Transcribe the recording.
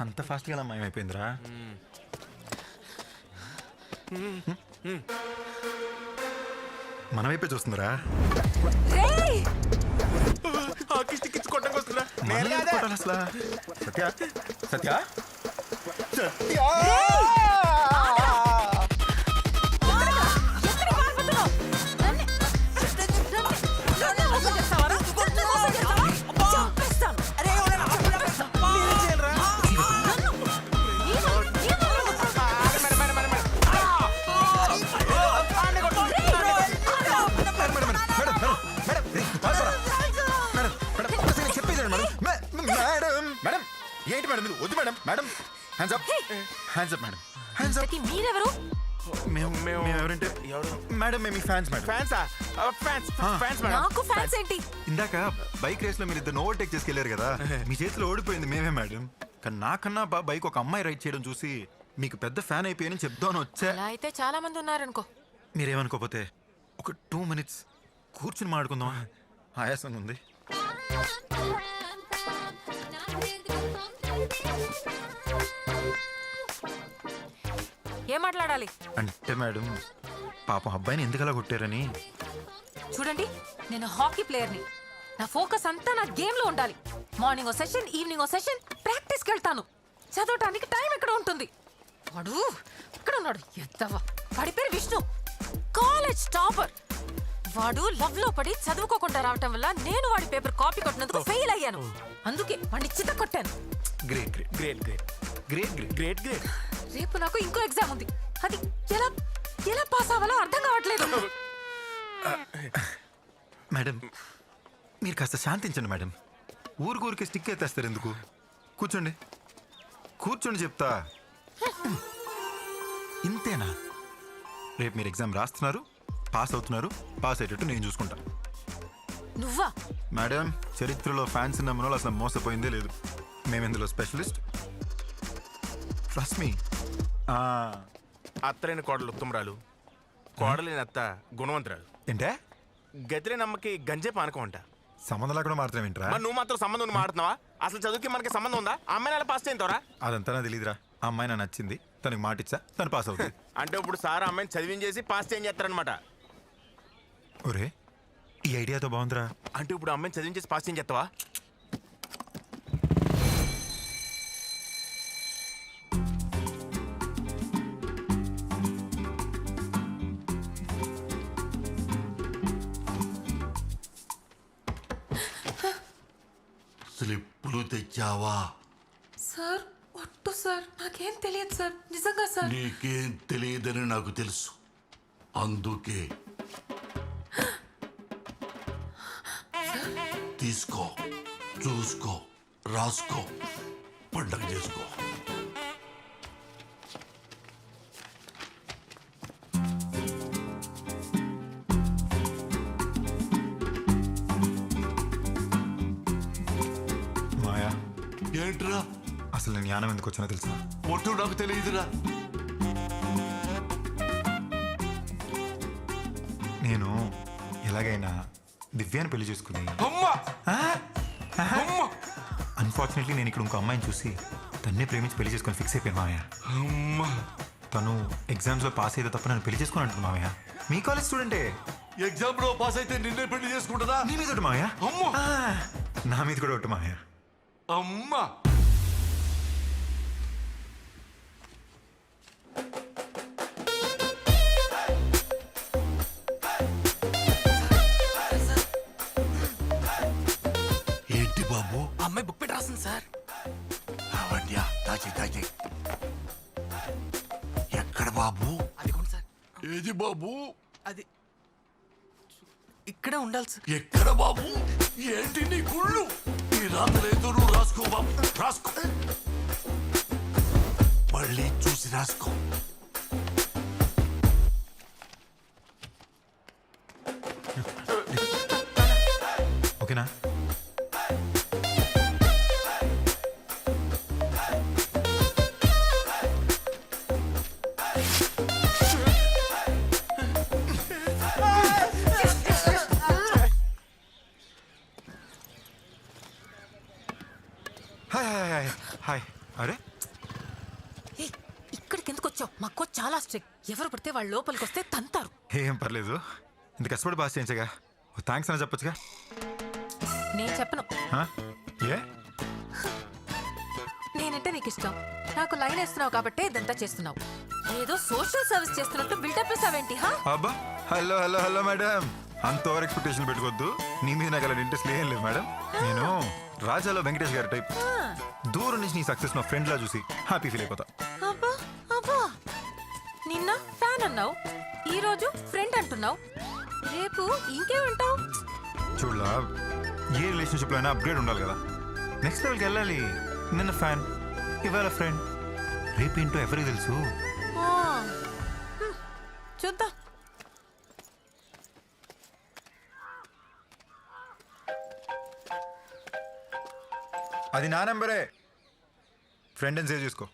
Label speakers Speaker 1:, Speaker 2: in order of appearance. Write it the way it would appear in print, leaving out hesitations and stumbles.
Speaker 1: అంత ఫాస్ట్గా ఎలా మాయమైపోయిందిరా? మన వైపే చూస్తుందిరా. అసలు సత్య సత్య సత్య ఏంటి మేడం ఇది? వద్దు madam. Madam hands up, hands up madam, hands up.
Speaker 2: మీరెవరు?
Speaker 1: మేము ఎవరంటే మేడం మేము ఫ్యాన్స్ మేడం.
Speaker 3: ఫ్యాన్సా? Fans madam.
Speaker 2: నాకు ఫ్యాన్స్ ఏంటి?
Speaker 1: ఇందాక బైక్ రేస్ లో మీరు ఇద్దరు ఓవర్టేక్ చేసుకెళ్లారు కదా, మీ చేతిలో ఓడిపోయింది మేమే మేడం. కానీ నాకన్నా బైక్ ఒక అమ్మాయి రైడ్ చేయడం చూసి మీకు పెద్ద ఫ్యాన్ అయిపోయానని చెప్దామని వచ్చా.
Speaker 2: అలా అయితే చాలా మంది ఉన్నారనుకో.
Speaker 1: మీరేమనుకోపోతే ఒక 2 minutes కూర్చుని మాట్లాడుకుందాం. ఆయాసంగా ఉంది.
Speaker 2: ఏం మాట్లాడాలి?
Speaker 1: అంటే మేడం పాపం అబ్బాయిని ఎందుకలా కొట్టారని.
Speaker 2: చూడండి, నేను హాకీ ప్లేయర్ని. నా ఫోకస్ అంతా నా గేమ్ లో ఉండాలి. మార్నింగ్ ఓ సెషన్, ఈవినింగ్ ఓ సెషన్, ప్రాక్టీస్కి వెళ్తాను. చదవటానికి టైం ఎక్కడ ఉంటుంది? వాడు ఇక్కడ ఉన్నాడు. ఎద్దవా, వాడి పేరు విష్ణు, కాలేజ్ టాపర్. వాడు లవ్ లో పడి చదువుకోకుండా రావటం వల్ల నేను వాడి పేపర్ కాపీ కొట్టినందుకు ఫెయిల్ అయ్యాను. అందుకే వాడిని చిత్త కొట్టాను.
Speaker 1: Great great great great great great great great.
Speaker 2: రేపు నాకు ఇంకో ఎగ్జామ్ ఉంది. అది ఎలా ఎలా పాస్ అవ్వాలో అర్థం కావట్లేదు.
Speaker 1: మేడం మీరు కాస్త శాంతించండి మేడం. ఊరికి స్టిక్ ఎత్తేస్తారు ఎందుకు? కూర్చోండి కూర్చోండి చెప్తా. ఇంతేనా? రేపు మీరు ఎగ్జామ్ రాస్తున్నారు, పాస్ అవుతున్నారు. పాస్ అయ్యేటట్టు నేను చూసుకుంటా.
Speaker 2: నువ్వా?
Speaker 1: మేడం చరిత్రలో ఫ్యాన్స్ ఉన్న మనలో అసలు మోసపోయిందే లేదు. మేము ఇందులో స్పెషలిస్ట్. Trust me.
Speaker 3: అత్తలేని కోడలు ఉత్తమరాలు, కోడలేని అత్త గుణవంతురాలు.
Speaker 1: ఏంటే?
Speaker 3: గతిలేని అమ్మకి గంజే పానకం అంట.
Speaker 1: సంబంధం లేకుండా మాత్రం ఏంట్రా?
Speaker 3: మరి నువ్వు మాత్రం సంబంధం ఉంది మాడుతున్నావా? అసలు చదువుకి మనకి సంబంధం ఉందా? అమ్మాయి నెల పాస్ చేయంతోరా?
Speaker 1: అదంతా నాకు తెలియదురా. ఆ అమ్మాయి నాకు నచ్చింది, తనకి మాట ఇచ్చా, తను పాస్ అవుతుంది.
Speaker 3: అంటే ఇప్పుడు సార్ అమ్మాయిని చదివించేసి పాస్ చేంజ్ చేస్తారనమాట.
Speaker 1: ఒరే ఈ ఐడియాతో బాగుందిరా.
Speaker 3: అంటే ఇప్పుడు అమ్మాయిని చదివించేసి పాస్ చేంజ్ చేస్తావా?
Speaker 4: స్లిప్పులు తెచ్చావా?
Speaker 2: సార్ ఒట్టు సార్, నాకేం తెలియదు సార్. నిజంగా సార్.
Speaker 4: నీకేం తెలియదని నాకు తెలుసు. అందుకే తీసుకో, చూసుకో, రాసుకో, పండగ చేసుకో.
Speaker 1: మాయా
Speaker 4: ఏంట్రా?
Speaker 1: అసలు నేను జ్ఞానం ఎందుకు వచ్చినా తెలుసా?
Speaker 4: ఒట్టు నాకు తెలియదురా.
Speaker 1: నేను ఎలాగైనా దివ్యాన్ని పెళ్లి చేసుకుని,
Speaker 4: అమ్మా అమ్మా
Speaker 1: అన్ఫార్చునేట్లీ నేను ఇక్కడ ఇంకో అమ్మాయిని చూసి తన్నే ప్రేమించి పెళ్లి చేసుకొని ఫిక్స్ అయిపోయాను మామయ్య.
Speaker 4: అమ్మా
Speaker 1: తను ఎగ్జామ్స్లో పాస్ అయితే తప్ప నన్ను పెళ్లి చేసుకుని అంటుంది మామయ్య. మీ కాలేజ్ స్టూడెంటే.
Speaker 4: ఎగ్జామ్ లో పాస్ అయితే నిన్నే పెళ్లి చేసుకుంటుందా?
Speaker 1: నీ మీద ఒకటి మామయ్య.
Speaker 4: అమ్మో
Speaker 1: నా మీద కూడా ఒకటి మామయ్య.
Speaker 4: అమ్మా ఏంటి బాబు?
Speaker 5: అమ్మాయి బుక్ పెట్టి రాస్తుంది సార్.
Speaker 4: లావణ్య దాచి దాచి. ఎక్కడ బాబు?
Speaker 5: అది కూడా సార్.
Speaker 4: ఏది బాబు?
Speaker 5: అది ఇక్కడే ఉండాలి సార్.
Speaker 4: ఎక్కడ బాబు? ఏంటి నీ గుళ్ళు? నీ రాతలేదు, నువ్వు రాసుకో బాబు, రాసుకో. మళ్ళీ చూసి రాసుకో.
Speaker 1: ఓకేనా? Hi hi hi hi. అరే
Speaker 2: ఏయ్, ఇక్కడికి ఎందుకు వచ్చావు? మా కోచ్ చాలా స్ట్రిక్ట్. ఎవరు పడితే వాళ్ళు లోపలికి వస్తే తంతారు.
Speaker 1: ఏం పర్లేదు, ఇంత కష్టపడి పాస్ చేయించగా థ్యాంక్స్ అని చెప్పొచ్చుగా.
Speaker 2: నేను చెప్పను.
Speaker 1: హా? ఏ
Speaker 2: నేనంటే నీకు ఇష్టం. నాకు లైన్ వేస్తున్నావు కాబట్టి ఇదంతా చేస్తున్నావు. ఏదో సోషల్ సర్వీస్ చేస్తున్నట్టు బిల్డప్ వేసావేంటి? హా?
Speaker 1: అబ్బా, హలో హలో హలో మేడం, అంత ఓవర్ ఎక్స్పెక్టేషన్ పెట్టుకోవద్దు. నీ మీద నాకు అలాంటి ఇంట్రెస్ట్ ఏం లేదు మేడం. నేను రాజాలో వెంకటేష్ గారి టైప్. దూరం నుంచి నీ సక్సెస్ నా ఫ్రెండ్ లా చూసి హ్యాపీ ఫీల్ అయిపోతా.
Speaker 2: అబ్బా అబ్బా, నిన్న ఫ్యాన్ అన్నావు, ఈ రోజు ఫ్రెండ్ అంటున్నావు, రేపు ఇంకేమంటావు?
Speaker 1: చూడలా, ఏ రిలేషన్షిప్ లో అయినా అప్గ్రేడ్ ఉండాలి కదా. నెక్స్ట్ లెవెల్కి వెళ్ళాలి. నిన్న ఫ్యాన్, ఇవాళ ఫ్రెండ్, రేపు ఏంటో ఎవరికి తెలుసు.
Speaker 2: చూద్దాం.
Speaker 1: అది నా నెంబరే, ఫ్రెండ్ అని సేవ్ చేసుకో.